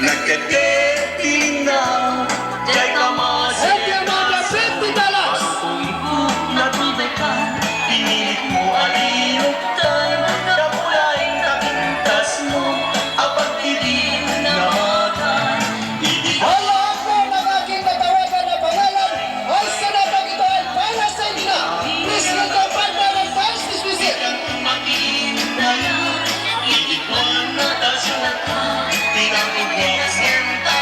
Nagkaketilindaw, jay kamasaya $50. Pagpungkot na tubay ka, pinilit mo aliyuktan, kapulaing takintas mo, apag tidig na magan. Wala ako ng aking natawagan na pangalan ay sanatang ito ay para sa inyo na. Please welcome partner and fans dismissive. Makindayan, iikon na tasunat ka, tinang ibig senta.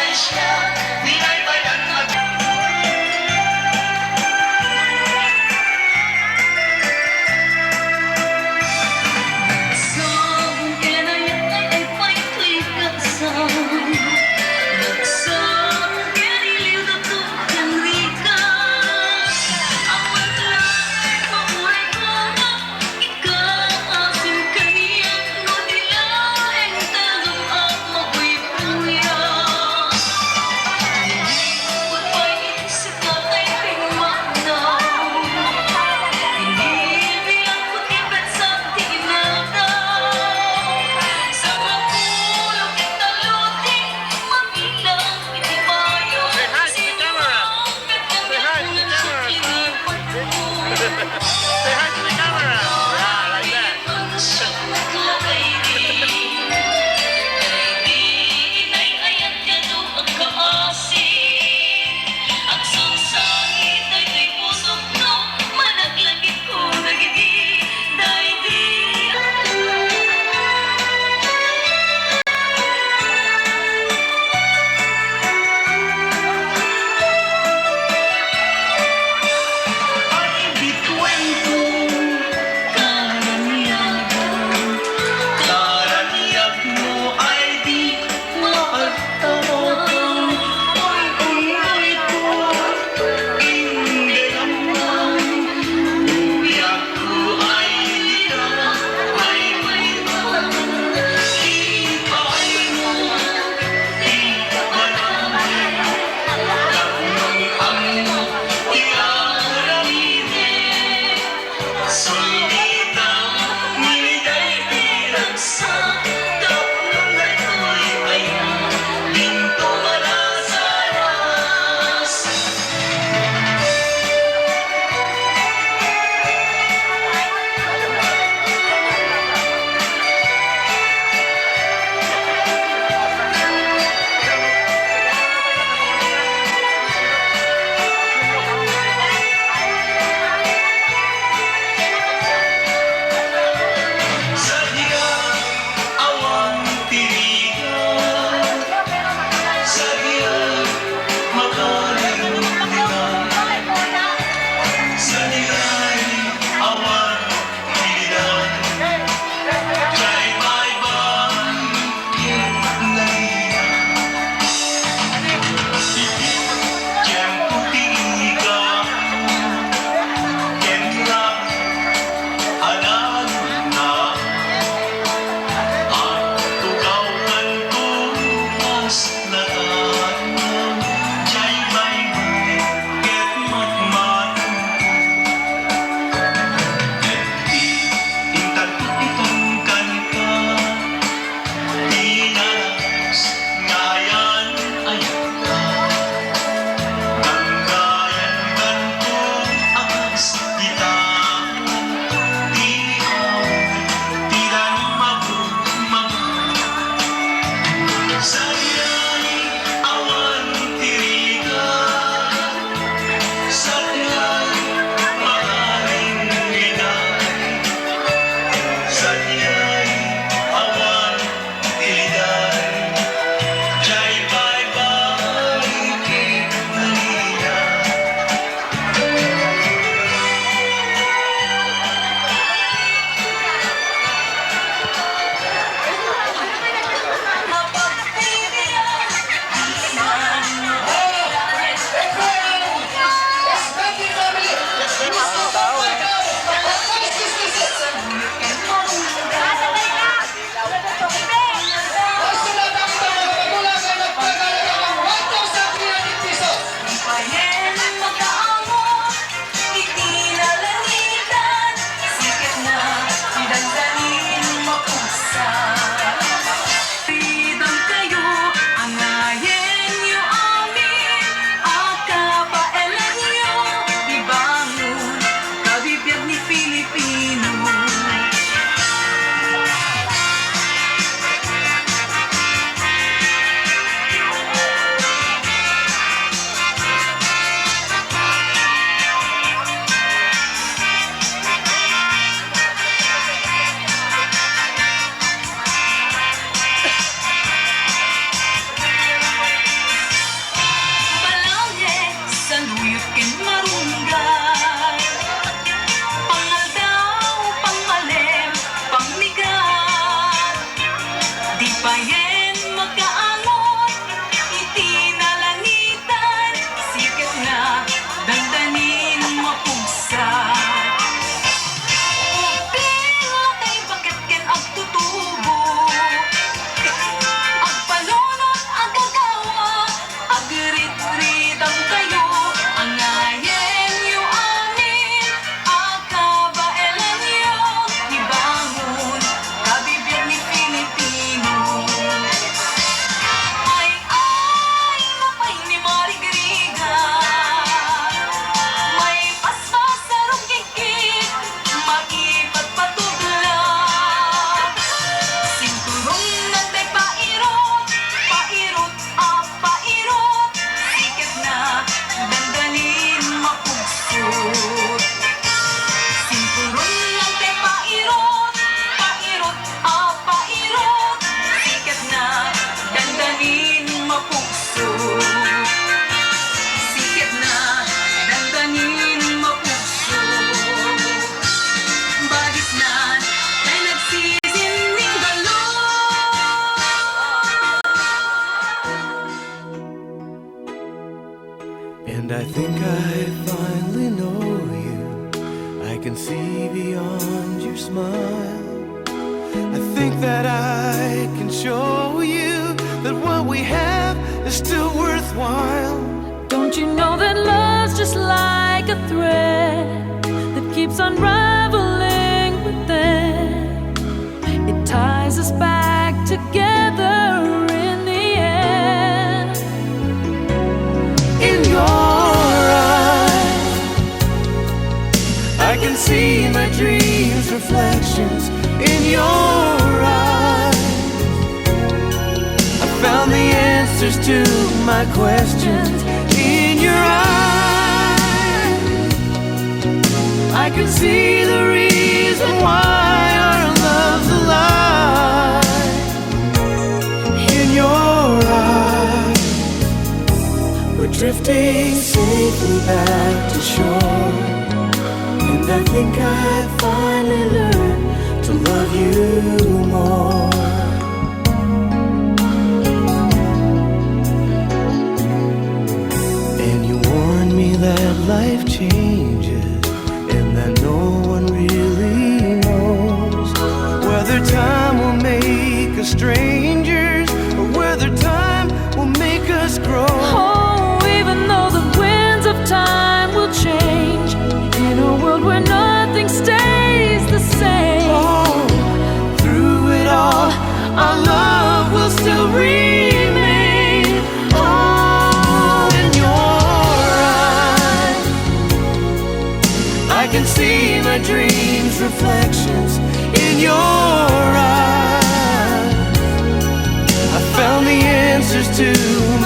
And I think I finally know you. I can see beyond your smile. I think that I can show you that what we have is still worthwhile. Don't you know that love's just like a thread that keeps unraveling within? It ties us back together in the end. In your eyes, I can see my dreams' reflections. In your eyes, I found the answers to my questions. In your eyes, I can see the reason why our love's alive. In your eyes, we're drifting safely back to shore. And I think I finally learned to love you more. And you warned me that life changes, and that no one really knows whether time will make us strangers or whether time will make us grow. Oh, even though the winds of time will change, in a world where nothing stays the same, Oh, through it all, our love will still remain. Oh, in your eyes, I can see my dreams' reflections. In your eyes, I found the answers to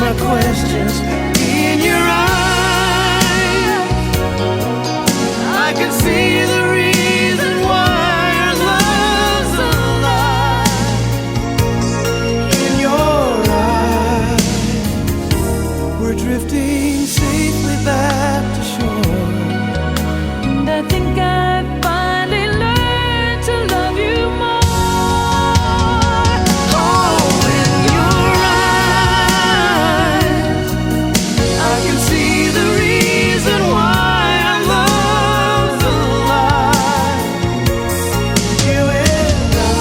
my questions. In your eyes, I can see the reason why our love's alive. In your eyes, we're drifting safely back to shore. and I think I finally learned to love you more. Oh, in your eyes, I can see the reason why our love's alive. You and I,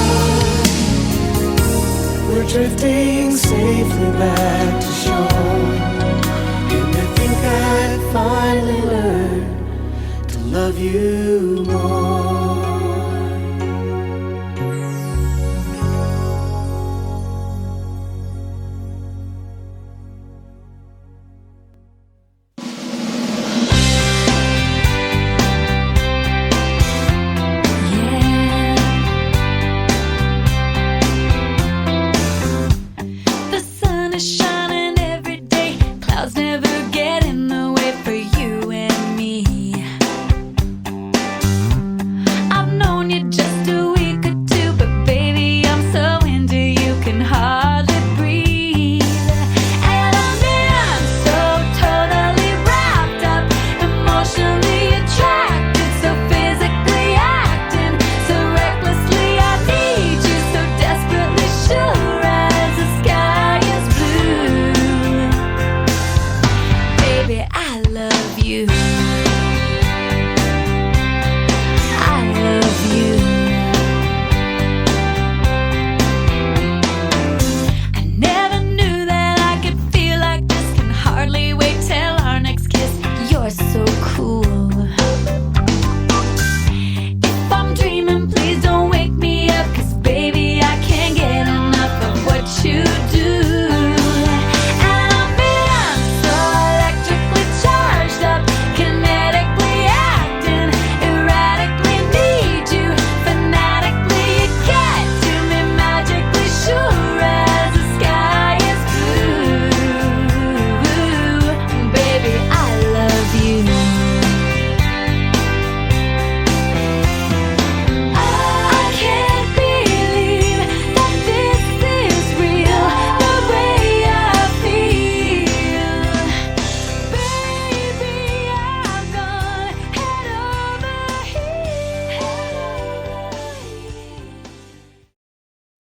we're drifting safely back to shore. And I think I finally learned to love you more. The sun is shining